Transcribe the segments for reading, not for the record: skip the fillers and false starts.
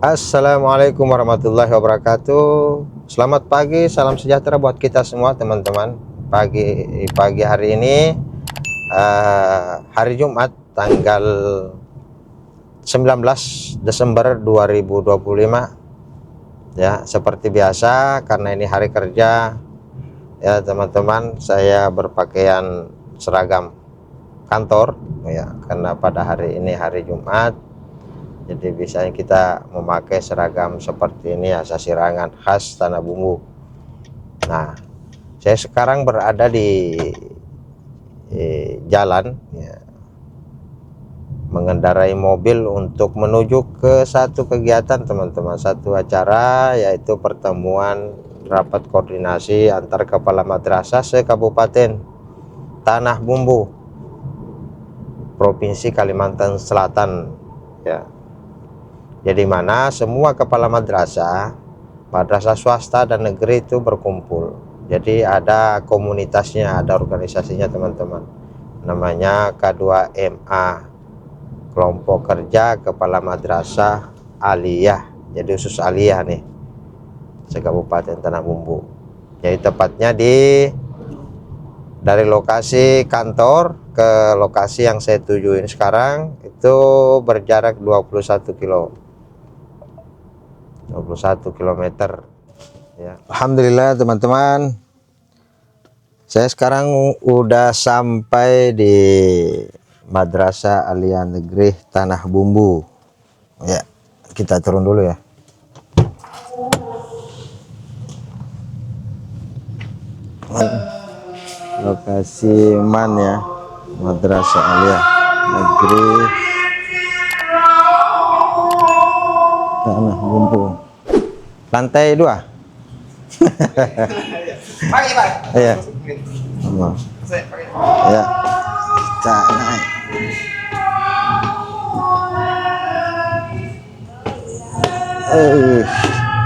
Assalamualaikum warahmatullahi wabarakatuh. Selamat pagi, salam sejahtera buat kita semua teman-teman. Pagi hari ini hari Jumat tanggal 19 Desember 2025. Ya, seperti biasa karena ini hari kerja ya teman-teman, saya berpakaian seragam kantor ya, karena pada hari ini hari Jumat. Jadi biasanya kita memakai seragam seperti ini, asa sirangan khas Tanah Bumbu. Nah, saya sekarang berada di jalan ya, mengendarai mobil untuk menuju ke satu kegiatan teman-teman, satu acara, yaitu pertemuan rapat koordinasi antar kepala madrasah se-Kabupaten Tanah Bumbu, Provinsi Kalimantan Selatan ya. Jadi mana semua kepala madrasah swasta dan negeri itu berkumpul. Jadi ada komunitasnya, ada organisasinya teman-teman. Namanya K2MA, Kelompok Kerja Kepala Madrasah Aliyah. Jadi khusus Aliyah nih, se-Kabupaten Tanah Bumbu. Jadi tepatnya dari lokasi kantor ke lokasi yang saya tujuin sekarang itu berjarak 21 km ya. Alhamdulillah teman-teman, saya sekarang udah sampai di Madrasah Aliyah Negeri Tanah Bumbu ya. Kita turun dulu ya. Lokasi man ya, Madrasah Aliyah Negeri Tanah Bumbu, lantai 2. Pagi Pak. Iya. Ya. Kita naik.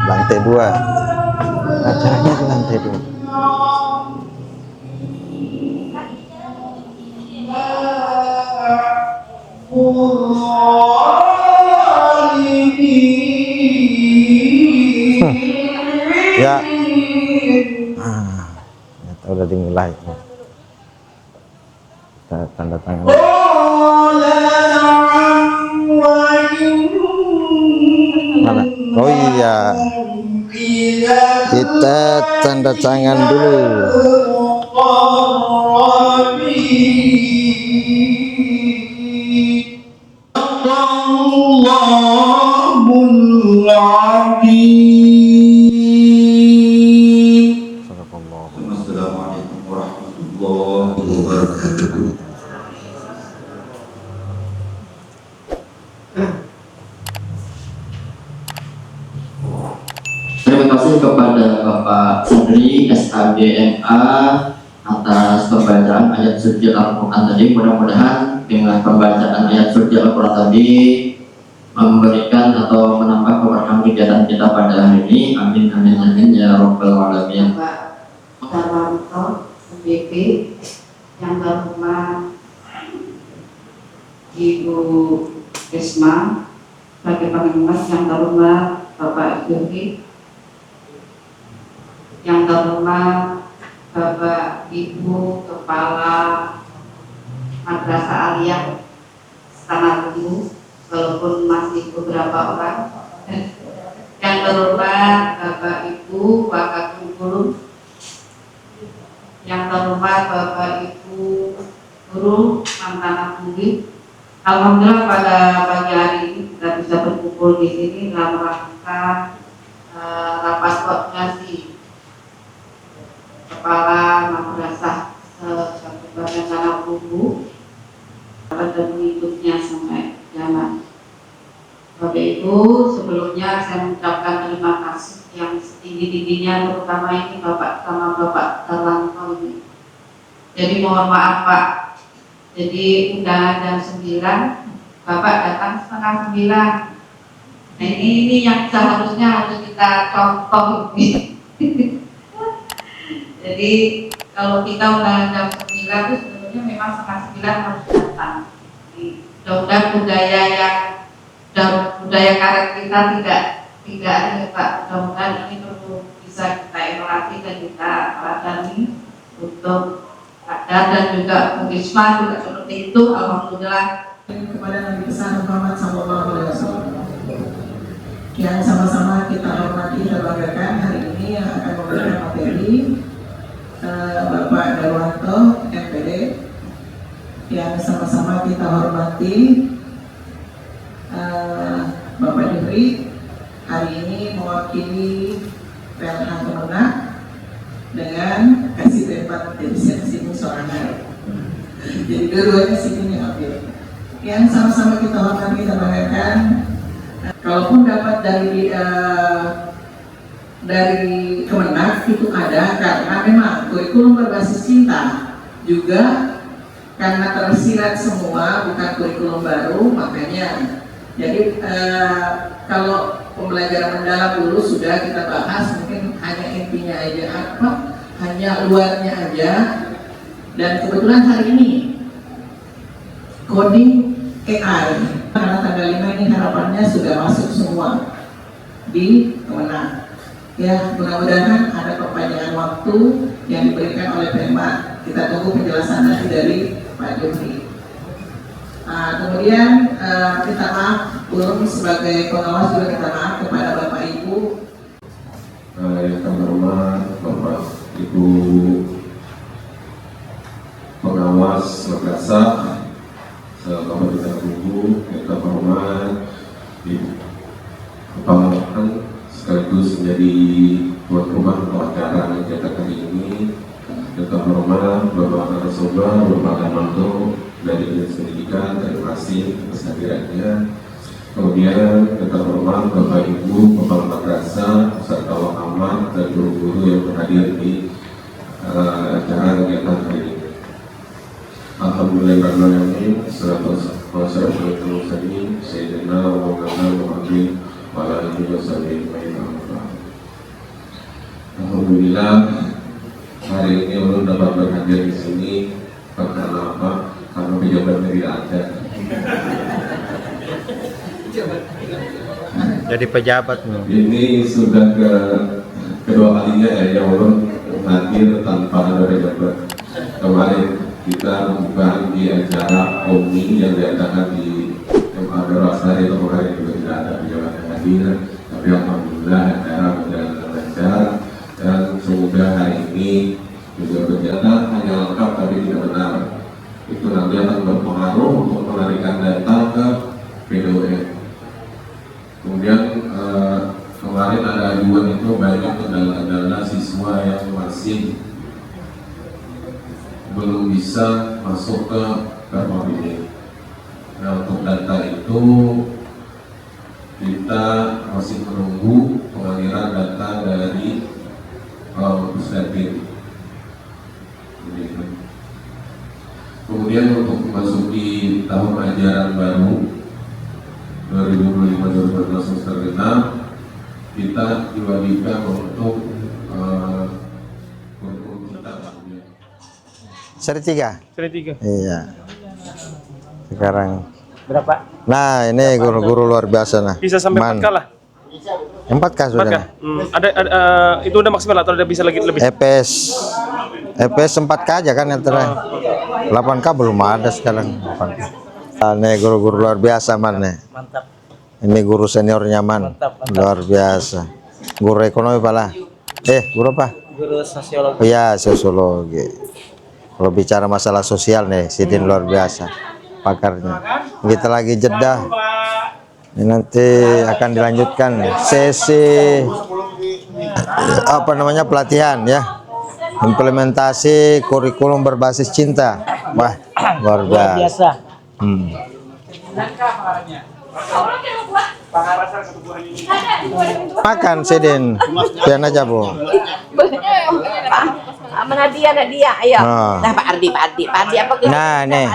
Lantai 2. Acaranya di lantai 2. Ya. Ternyata udah dimulai. Kita tanda tangan. Mana? Oh iya. Kita tanda tangan dulu. Assalamualaikum warahmatullahi wabarakatuh. Terima kasih kepada Bapak Sadri SAGMA atas pembacaan ayat suci Al-Quran tadi. Mudah-mudahan dengan pembacaan ayat suci Al-Quran tadi memberikan atau menambah keberkahan kegiatan kita pada hari ini. Amin amin amin ya rabbal alamin. Pak Darwanto MBP, yang terhormat Ibu Risma sebagai pengingat, yang terhormat Bapak Yogi, yang terhormat Bapak Ibu Kepala Madrasah Aliyah Tanah Bumbu, walaupun masih beberapa orang, yang terhormat Bapak Ibu Wakil Guru, yang terhormat Bapak Ibu Guru Mantan Bumbu. Alhamdulillah pada pagi hari ini kita bisa berkumpul di sini dalam rangka rapat koordinasi Kepala Madrasah Kabupaten Tanah Bumbu dan pengikutnya sampai jalan. Bapak Ibu, sebelumnya saya mengucapkan terima kasih yang setinggi-tingginya, terutama ini Bapak sama Bapak Darwanto ini. Jadi mohon maaf Pak, jadi undangan jam 9, Bapak datang setengah 9. Nah ini yang seharusnya harus kita contoh ini. Jadi kalau kita undangan jam 9 itu sebenarnya memang setengah 9 harus datang. Mudah-mudahan budaya yang budaya karet kita tidak ada Pak. Mudah-mudahan ini perlu bisa kita evaluasi dan kita pelajari untuk ada dan juga Wisma juga seperti itu. Alhamdulillah. Kepada Nabi besar Muhammad SAW yang sama-sama kita hormati dan banggakan hari ini yang akan memberikan materi Bapak Darwanto MPD, yang sama-sama kita hormati Bapak Dibri hari ini mewakili PLH Kemenak dengan kasih tempat dari sini seorang hari. Jadi dua-duanya sini ambil. Yang sama-sama kita hormati dan banggakan, kalaupun dapat dari Kemenak itu ada karena memang kurikulum berbasis cinta juga karena tersirat semua, bukan kurikulum baru, makanya jadi kalau pembelajaran mendalam dulu sudah kita bahas, mungkin hanya intinya aja hanya luarnya aja. Dan kebetulan hari ini coding AI karena tanggal 5 ini harapannya sudah masuk semua di Kemenak. Ya, mudah-mudahan ada perpanjangan waktu yang diberikan oleh Pemda. Kita tunggu penjelasan nanti dari Pak Jufri. Kemudian kita maaf, belum sebagai pengawas juga kita maaf kepada Bapak Ibu. Yang kami hormat Bapak Ibu pengawas Makassar, Bapak Bintang Buku, yang kami hormat Ibu Kepala Bahan sekaligus menjadi tuan rumah acara kegiatan kali ini. Yang kami hormat Bapak Narasumber, Bapak Darmanto dari Dinas Pendidikan, terima kasih atas hadirannya. Kemudian yang kami hormat Bapak Ibu Kepala Madrasah, serta Wakamat dan guru-guru yang berhadir di acara kegiatan kali ini. Alhamdulillahirrahmanirrahim. Assalamualaikum warahmatullahi wabarakatuh. Sayyidina wa maulana Muhammadin wa ala alihi wasallam. Alhamdulillah hari ini ulun dapat berhadir di sini karena apa? Karena pejabatnya tidak ada. Jadi pejabat. Ini sudah kedua kalinya yang ulun hadir tanpa ada pejabat. Kemarin kita membuka di acara Omni yang diadakan di MA Darwasari, itu kemarin juga tidak ada pejabat yang hadir, tapi alhamdulillah acara berjalan dengan lancar dan semoga hari ini juga berjalan hanya lengkap tapi tidak benar. Itu nanti akan berpengaruh untuk menarikan data ke PDOM. Kemudian kemarin ada aduan itu banyak adalah siswa yang masih belum bisa masuk ke Permabini. Nah, untuk data itu kita masih menunggu pengaliran data dari Pusdatin. Kemudian untuk memasuki tahun ajaran baru 2025-2026 semester 6 kita diwajibkan untuk Seri 3. Seri 3. Iya. Sekarang Berapa? nah ini guru-guru luar biasa nah. Bisa sampai 4K lah. 4K 4K. sudah. Ada itu udah maksimal atau udah bisa lagi lebih? EPS 4K aja kan yang terakhir. 8K belum ada sekarang. 8K. Ini guru-guru luar biasa man nih. Mantap. Ini guru seniornya man. Mantap. Luar biasa. Guru ekonomi pala. Guru apa? Guru sosiologi. Iya, sosiologi. Kalau bicara masalah sosial nih, Sidin luar biasa pakarnya. Kita lagi jeda. Ini nanti akan dilanjutkan sesi pelatihan ya. Implementasi kurikulum berbasis cinta. Wah, luar biasa. Makan Sidin. Pian aja, Bu. Nadia, ayo. Nah, Pak Ardi apa? Nah, nih.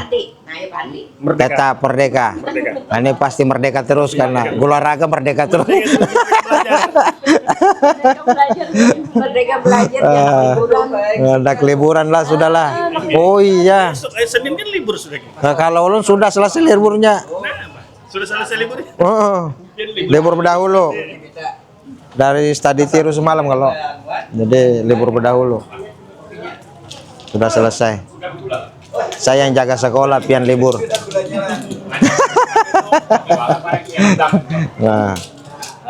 Ayo Pak Ardi. Kata Merdeka. Nah, ini pasti merdeka terus karena olahraga merdeka terus. Merdeka belajar ya liburan. Ada liburan lah sudahlah. Oh iya. Senin kan libur sudah. Nah, kalau ulun sudah selesai liburnya. Sudah selesai liburnya. Oh. Libur berdahulu. Dari study tiru semalam kalau. Jadi libur berdahulu. Sudah selesai. Saya yang jaga sekolah, pian libur. Nah,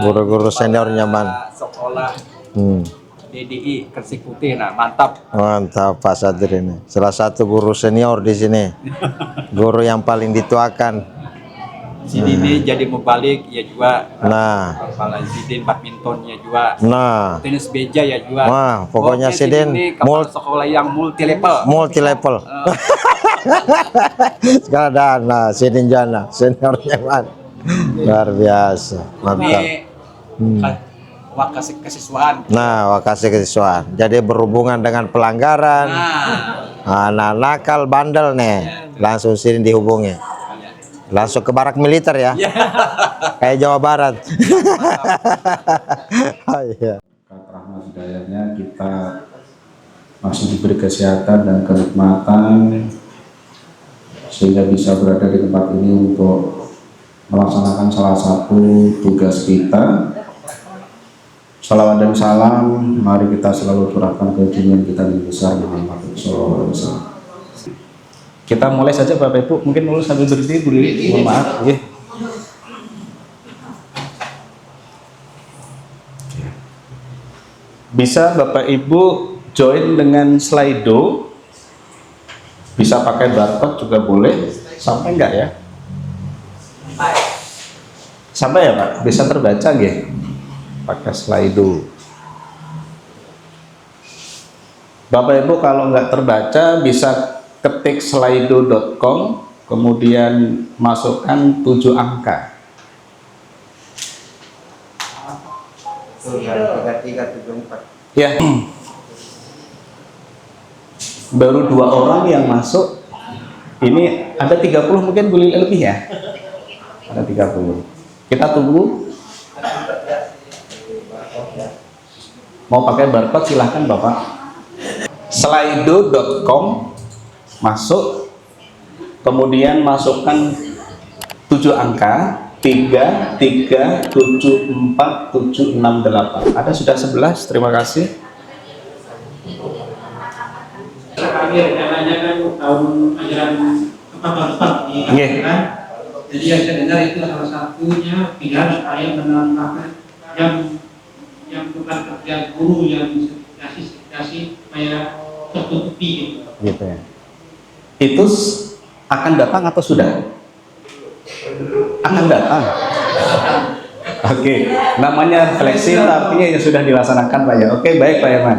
guru-guru senior nyaman. Sekolah DDI Kresik Putih, nah mantap. Mantap Pak Sadri ini. Salah satu guru senior di sini. Guru yang paling dituakan. Sini jadi membalik ya juga. Nah, Kepala Sidin badminton ya juga. nah, Tenis beja ya juga. wah, pokoknya Oke, Sidin ini kepala sekolah yang multi level. multi level. Sekarang ada nah, Sidin Jana, seniornya man. Luar biasa, mantap. Ini wakasih kesiswaan. Nah, wakasih kesiswaan. Jadi berhubungan dengan pelanggaran, nah, nakal, bandel nih, langsung Sidin dihubungi. Langsung ke barak militer ya, kayak Jawa Barat. Oh, iya. Rahmat hidayahnya kita masih diberi kesehatan dan kenikmatan sehingga bisa berada di tempat ini untuk melaksanakan salah satu tugas kita. Salawat dan salam mari kita selalu curahkan ke junjungan kita yang besar Muhammad sallallahu alaihi wasallam. Kita mulai saja Bapak Ibu, mungkin dulu sambil berdiri dulu, mohon maaf ya. Bisa Bapak Ibu join dengan Slido, bisa pakai barcode juga boleh, sampai enggak ya? Sampai ya Pak, bisa terbaca ya? Pakai Slido. Bapak Ibu kalau nggak terbaca bisa ketik slido.com, kemudian masukkan 7 angka. Ya, baru 2 orang yang masuk. Ini ada 30 mungkin lebih ya? Ada 30. Kita tunggu. Mau pakai barcode silahkan Bapak. Slido.com, masuk, kemudian masukkan 7 angka 3, 3, 7, 4, 7, 6, 8. Ada sudah 11, terima kasih. Kami rencananya kan tahun ajaran depan kan. Jadi yang saya dengar itu salah satunya pilihan supaya menambahkan yang bukan kerja guru yang sertifikasi supaya tertutupi gitu ya. Itu akan datang atau sudah? Akan datang. Oke, namanya flexing artinya yang sudah dilaksanakan Pak ya. Oke, baik Pak Herman.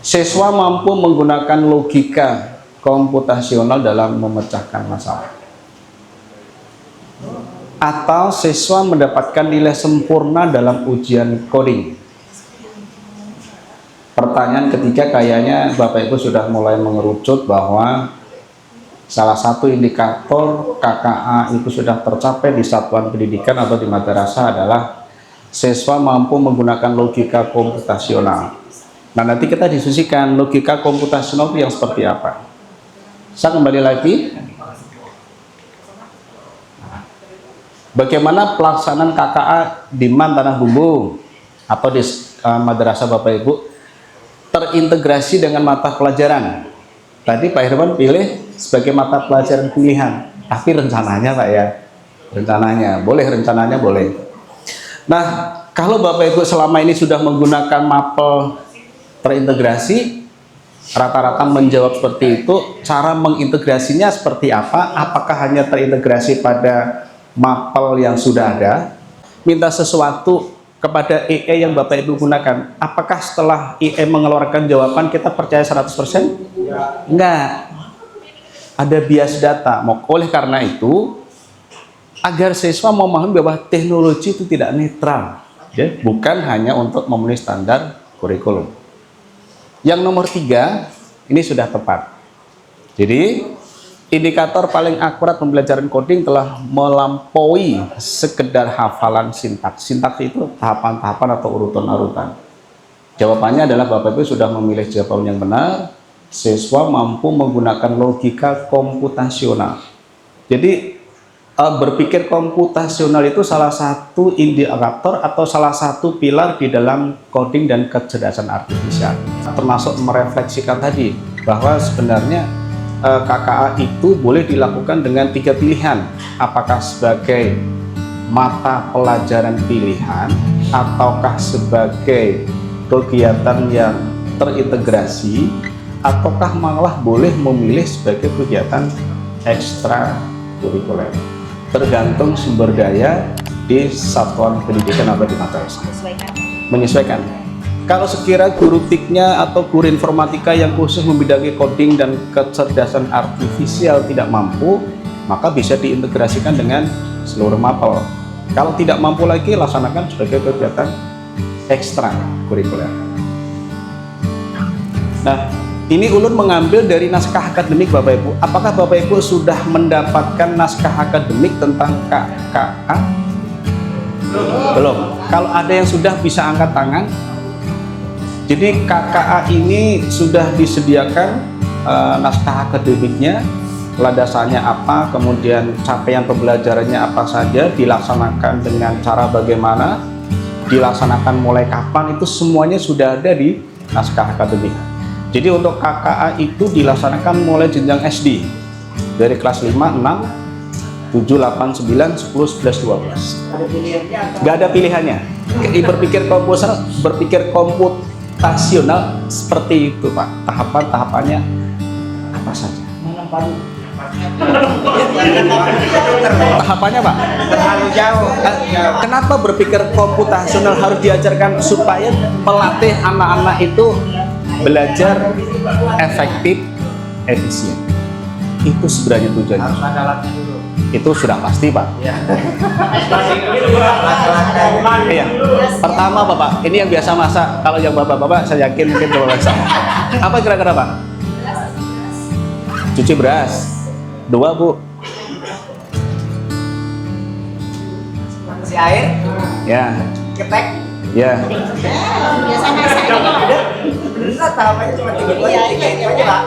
Siswa mampu menggunakan logika komputasional dalam memecahkan masalah. Atau siswa mendapatkan nilai sempurna dalam ujian coding. Pertanyaan ketiga kayaknya Bapak Ibu sudah mulai mengerucut bahwa salah satu indikator KKA itu sudah tercapai di satuan pendidikan atau di madrasah adalah siswa mampu menggunakan logika komputasional. Nah, nanti kita diskusikan logika komputasional itu yang seperti apa. Saya kembali lagi. Bagaimana pelaksanaan KKA di MAN Tanah Bumbu atau di madrasah Bapak Ibu terintegrasi dengan mata pelajaran. Tadi Pak Herman pilih sebagai mata pelajaran pilihan, tapi rencananya Pak ya, rencananya boleh. Nah, kalau Bapak Ibu selama ini sudah menggunakan mapel terintegrasi, rata-rata menjawab seperti itu. Cara mengintegrasinya seperti apa? Apakah hanya terintegrasi pada mapel yang sudah ada? Minta sesuatu kepada EE yang Bapak Ibu gunakan, apakah setelah EE mengeluarkan jawaban kita percaya 100%? Enggak, ada bias data. Oleh karena itu, agar siswa memahami bahwa teknologi itu tidak netral ya, bukan hanya untuk memenuhi standar kurikulum. Yang nomor 3 ini sudah tepat. Jadi indikator paling akurat pembelajaran coding telah melampaui sekedar hafalan sintaks. Sintaks itu tahapan-tahapan atau urutan-urutan. Jawabannya adalah Bapak Ibu sudah memilih jawaban yang benar. Siswa mampu menggunakan logika komputasional. Jadi berpikir komputasional itu salah satu indikator atau salah satu pilar di dalam coding dan kecerdasan artifisial, termasuk merefleksikan tadi bahwa sebenarnya KKA itu boleh dilakukan dengan 3 pilihan, apakah sebagai mata pelajaran pilihan ataukah sebagai kegiatan yang terintegrasi, ataukah malah boleh memilih sebagai kegiatan ekstrakurikuler, tergantung sumber daya di satuan pendidikan atau di madrasah. Menyesuaikan. Kalau sekira guru TIK-nya atau guru informatika yang khusus membidangi coding dan kecerdasan artifisial tidak mampu, maka bisa diintegrasikan dengan seluruh mapel. Kalau tidak mampu lagi, laksanakan sebagai kegiatan ekstrakurikuler. Nah, ini ulun mengambil dari naskah akademik Bapak Ibu. Apakah Bapak Ibu sudah mendapatkan naskah akademik tentang KKA? Belum. Kalau ada yang sudah, bisa angkat tangan. Jadi KKA ini sudah disediakan naskah akademiknya, landasannya apa, kemudian capaian pembelajarannya apa saja, dilaksanakan dengan cara bagaimana, dilaksanakan mulai kapan, itu semuanya sudah ada di naskah akademik. Jadi untuk KKA itu dilaksanakan mulai jenjang SD dari kelas 5, 6, 7, 8, 9, 10, 11, 12. Gak ada pilihannya. Berpikir komputasional seperti itu Pak. Tahapan-tahapannya apa saja? Tahapannya Pak? Terlalu jauh. Kenapa berpikir komputasional harus diajarkan supaya melatih anak-anak itu belajar efektif, efisien? Itu sebenarnya tujuannya. Harus ada alatnya dulu. Itu sudah pasti Pak. Iya. Pertama Bapak, ini yang biasa masak. Kalau yang Bapak-bapak saya yakin mungkin coba masak. Apa kira-kira Pak? Cuci beras. 2 Bu. Si air? Ya. Ketek? Ya. Biasa masaknya bener tahapannya cuma 3 aja Pak.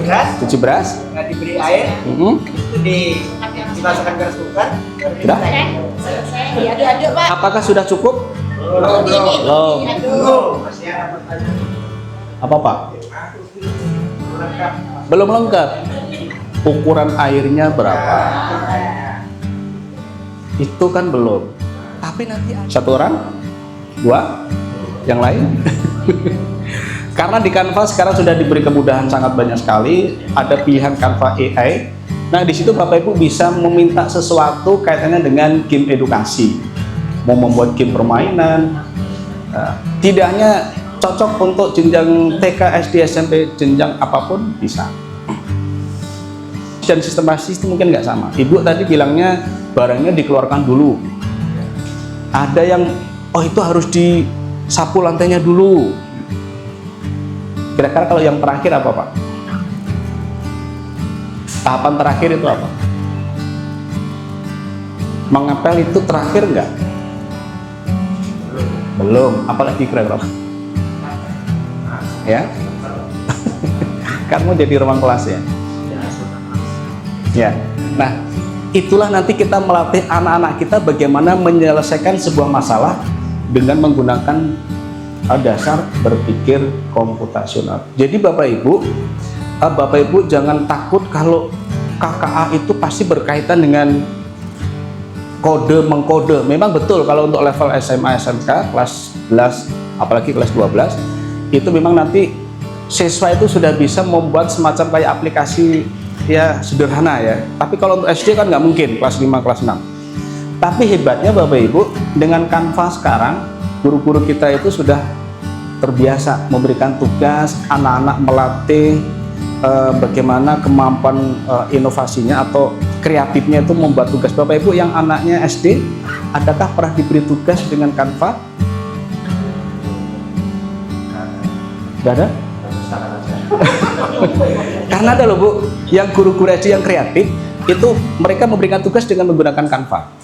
Beras? Cuci beras. Nggak diberi air? Itu dimasukkan ke cooker. Sudah? Diaduk-aduk Pak. Apakah sudah cukup? Belum. Apa Pak? Belum lengkap. Ukuran airnya berapa? Itu kan belum. Tapi nanti 1 orang, 2, yang lain. Karena di Canva sekarang sudah diberi kemudahan sangat banyak sekali. Ada pilihan Canva AI. Nah di situ Bapak Ibu bisa meminta sesuatu kaitannya dengan game edukasi. Mau membuat game permainan. Tidak hanya cocok untuk jenjang TK, SD, SMP, jenjang apapun bisa. Dan sistemasi itu mungkin nggak sama. Ibu tadi bilangnya barangnya dikeluarkan dulu. Ada yang itu harus disapu lantainya dulu. Kira-kira kalau yang terakhir apa Pak? Tahapan terakhir itu apa? Mengepel itu terakhir nggak? Belum. Apalagi kira-kira? Ya? Kamu jadi ruang kelas ya? Ya. Nah, itulah nanti kita melatih anak-anak kita bagaimana menyelesaikan sebuah masalah dengan menggunakan dasar berpikir komputasional. Jadi Bapak Ibu jangan takut kalau KKA itu pasti berkaitan dengan kode mengkode. Memang betul kalau untuk level SMA SMK kelas 11 apalagi kelas 12 itu memang nanti siswa itu sudah bisa membuat semacam kayak aplikasi ya sederhana ya. Tapi kalau untuk SD kan nggak mungkin kelas 5 kelas 6. Tapi hebatnya Bapak Ibu dengan Canva sekarang guru-guru kita itu sudah terbiasa memberikan tugas anak-anak melatih bagaimana kemampuan inovasinya atau kreatifnya itu membuat tugas. Bapak Ibu yang anaknya SD, adakah pernah diberi tugas dengan Canva? Gak ada? Karena ada loh Bu, yang guru-guru SD yang kreatif itu mereka memberikan tugas dengan menggunakan Canva.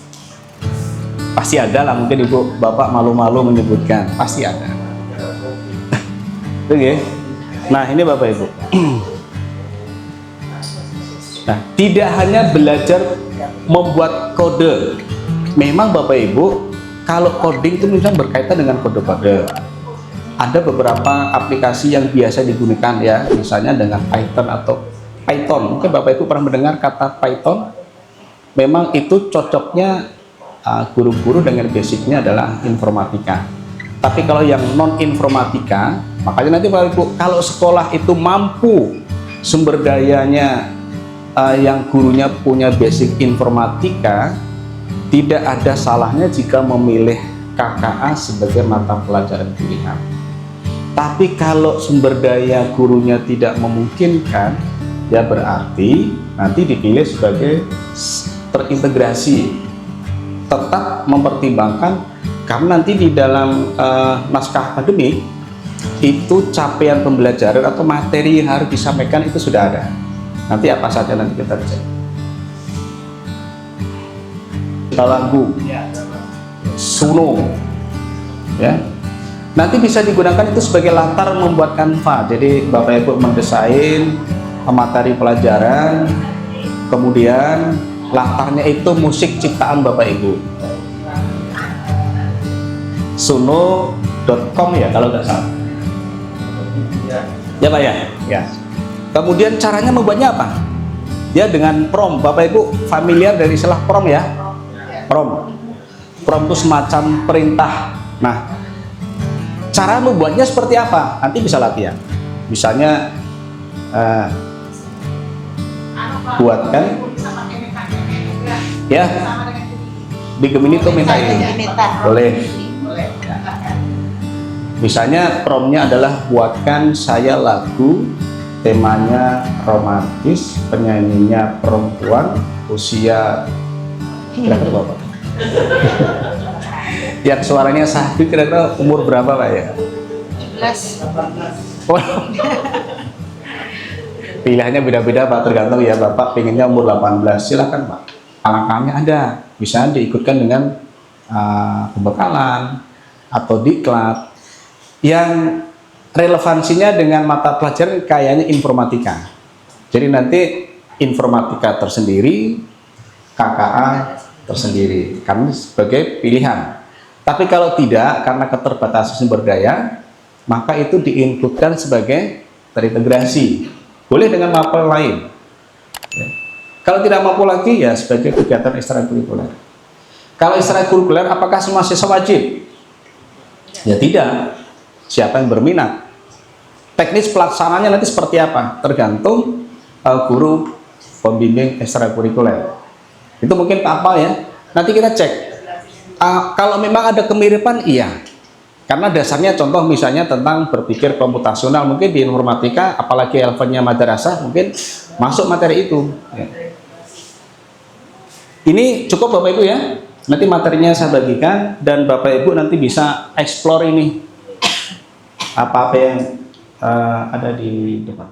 Pasti ada lah, mungkin Ibu Bapak malu-malu menyebutkan, pasti ada. Oke. Nah ini Bapak Ibu. Nah tidak hanya belajar membuat kode. Memang Bapak Ibu, kalau coding itu misalnya berkaitan dengan kode-kode. Ada beberapa aplikasi yang biasa digunakan ya, misalnya dengan Python atau Python. Mungkin Bapak Ibu pernah mendengar kata Python. Memang itu cocoknya guru-guru dengan basicnya adalah informatika. Tapi kalau yang non informatika, makanya nanti Bapak Ibu kalau sekolah itu mampu sumber dayanya yang gurunya punya basic informatika, tidak ada salahnya jika memilih KKA sebagai mata pelajaran pilihan. Tapi kalau sumber daya gurunya tidak memungkinkan, ya berarti nanti dipilih sebagai terintegrasi. Tetap mempertimbangkan, karena nanti di dalam naskah akademik itu capaian pembelajaran atau materi yang harus disampaikan itu sudah ada. Nanti apa saja nanti kita cek. Lagu, Suno, ya. Nanti bisa digunakan itu sebagai latar membuat kanva. Jadi Bapak Ibu mendesain materi pelajaran, kemudian latarnya itu musik ciptaan Bapak Ibu. Suno.com ya kalau nggak salah. Ya Pak ya. Ya. Kemudian caranya membuatnya apa? Ya dengan prom. Bapak Ibu familiar dari istilah prom ya? Prom. Prom itu semacam perintah. Nah, cara membuatnya seperti apa? Nanti bisa latihan. Misalnya buatkan ya di Gemini tuh mintain. Boleh. Misalnya promnya adalah buatkan saya lagu, temanya romantis, penyanyinya perempuan, usia kira-kira berapa? Yang suaranya sahdu kira-kira umur berapa Pak ya? 17. Pilihannya beda-beda Pak, tergantung ya. Bapak pengennya umur 18, silahkan Pak. Alangkahnya ada, bisa diikutkan dengan pembekalan atau diklat yang relevansinya dengan mata pelajaran kayaknya informatika. Jadi nanti informatika tersendiri, KKA tersendiri, karena sebagai pilihan. Tapi kalau tidak, karena keterbatasan sumber daya, maka itu diinkludkan sebagai terintegrasi. Boleh dengan mapel lain. Ya. Kalau tidak mampu lagi, ya sebagai kegiatan ekstrakurikuler. Kalau ekstrakurikuler, apakah semua siswa wajib? Ya tidak. Siapa yang berminat? Teknis pelaksananya nanti seperti apa? Tergantung guru pembimbing ekstrakurikuler. Itu mungkin Pak Apal ya. Nanti kita cek. Kalau memang ada kemiripan, iya. Karena dasarnya contoh misalnya tentang berpikir komputasional, mungkin di informatika, apalagi elemennya madrasah, mungkin masuk materi itu. Ya. Ini cukup Bapak Ibu ya. Nanti materinya saya bagikan dan Bapak Ibu nanti bisa explore ini apa-apa yang ada di depan.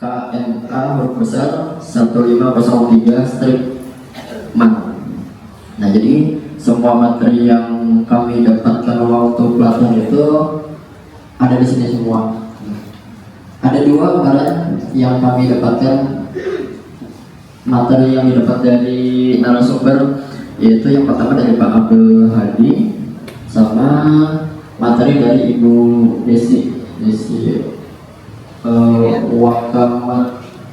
KMA huruf besar 1503 strip man. Nah jadi semua materi yang kami dapatkan waktu pelatihan itu ada di sini semua. Ada dua kemarin yang kami dapatkan materi yang didapat dari narasumber, yaitu yang pertama dari Pak Abdul Hadi sama materi dari Ibu Desi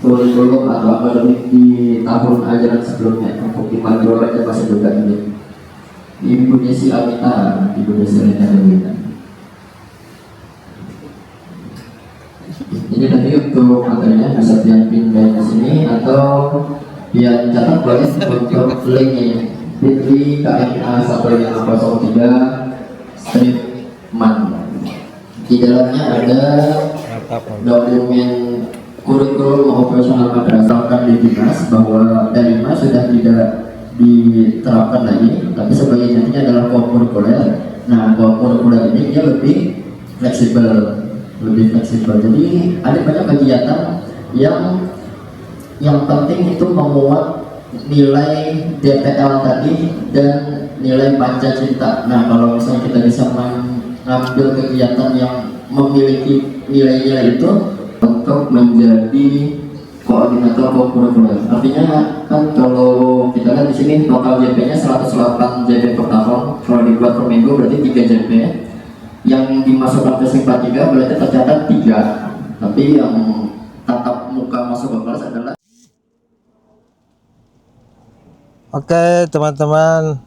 kurikulum atau akademik di tahun ajaran sebelumnya untuk di Madura baca bahasa juga ini Ibu Desi Amita. Jadi tadi untuk materinya bisa pindah di sini atau yang catat boleh untuk linknya bit.ly KMA 1503 strip man. Di dalamnya ada dokumen kurikulum operasional madrasah di dinas bahwa dari mas sudah tidak diterapkan lagi, tapi sebagai nantinya adalah kurikuler. Nah, kurikuler ini dia lebih fleksibel. Jadi ada banyak kegiatan yang penting itu memuat nilai DPL tadi dan nilai Pancasila. Nah, kalau misalnya kita bisa mengambil kegiatan yang memiliki nilai-nilai itu untuk menjadi koordinator kaum kurikuler. Artinya kan kalau kita lihat di sini total JP-nya 108 JP per tahun. Kalau dibuat per minggu berarti 3 JP. Yang dimasukkan ke simpatiga berarti tercatat 3. Tapi yang tatap muka masuk ke kelas adalah. Oke teman-teman,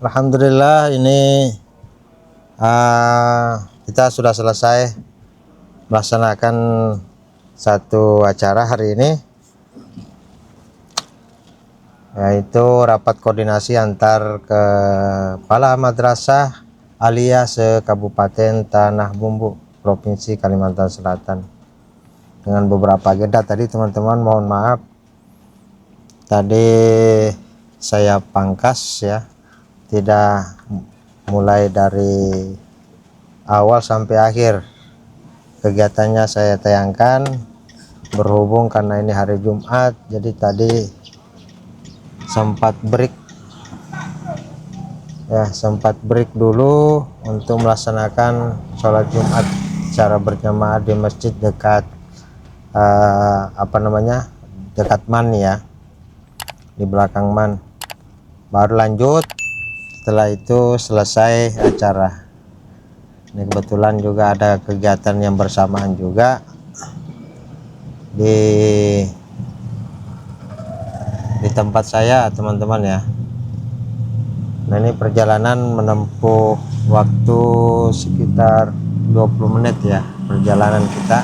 alhamdulillah ini kita sudah selesai melaksanakan satu acara hari ini, yaitu rapat koordinasi antar kepala madrasah aliyah se-Kabupaten Tanah Bumbu, Provinsi Kalimantan Selatan, dengan beberapa agenda. Tadi teman-teman mohon maaf, tadi saya pangkas ya, tidak mulai dari awal sampai akhir kegiatannya saya tayangkan, berhubung karena ini hari Jumat, jadi tadi sempat break ya, sempat break dulu untuk melaksanakan sholat Jumat secara berjamaah di masjid dekat dekat MAN ya, di belakang MAN. Baru lanjut setelah itu selesai acara. Ini kebetulan juga ada kegiatan yang bersamaan juga di tempat saya teman-teman ya. Nah ini perjalanan menempuh waktu sekitar 20 menit ya, perjalanan kita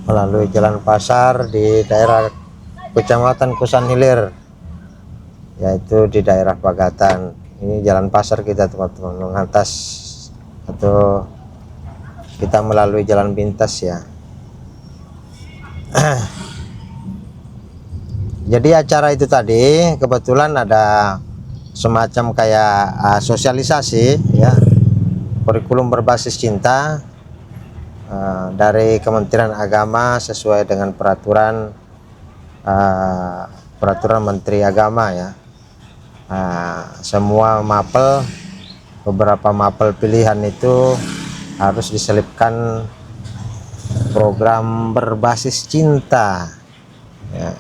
melalui jalan pasar di daerah Kecamatan Kusan Hilir, yaitu di daerah Pagatan. Ini jalan pasar kita teman-teman, mengatas atau kita melalui jalan pintas ya. Jadi acara itu tadi kebetulan ada semacam kayak sosialisasi ya, kurikulum berbasis cinta dari Kementerian Agama sesuai dengan peraturan Menteri Agama ya. Semua mapel, beberapa mapel pilihan itu harus diselipkan program berbasis cinta ya.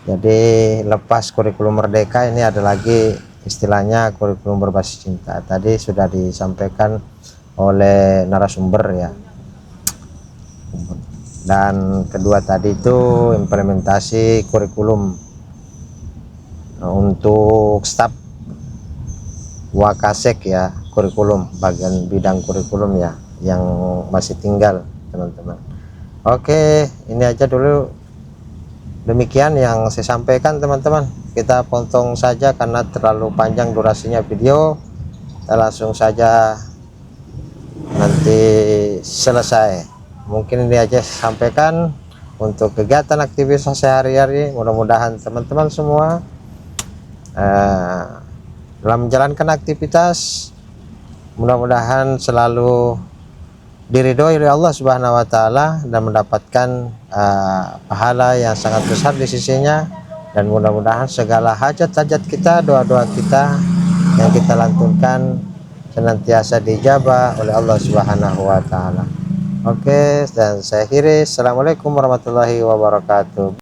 Jadi lepas kurikulum merdeka, ini ada lagi istilahnya kurikulum berbasis cinta. Tadi sudah disampaikan oleh narasumber ya. Dan kedua tadi itu implementasi kurikulum untuk staf Wakasek ya, kurikulum bagian bidang kurikulum ya yang masih tinggal teman-teman. Oke, ini aja dulu, demikian yang saya sampaikan teman-teman. Kita potong saja karena terlalu panjang durasinya video. Kita langsung saja nanti selesai. Mungkin ini aja saya sampaikan untuk kegiatan aktivitas sehari-hari. Mudah-mudahan teman-teman semua dalam menjalankan aktivitas, mudah-mudahan selalu diridhoi oleh Allah Subhanahu wa Ta'ala dan mendapatkan pahala yang sangat besar di sisinya. Dan mudah-mudahan segala hajat-hajat kita, doa-doa kita yang kita lantunkan senantiasa dijabah oleh Allah Subhanahu wa Ta'ala. Oke, dan saya akhiri. Assalamualaikum warahmatullahi wabarakatuh.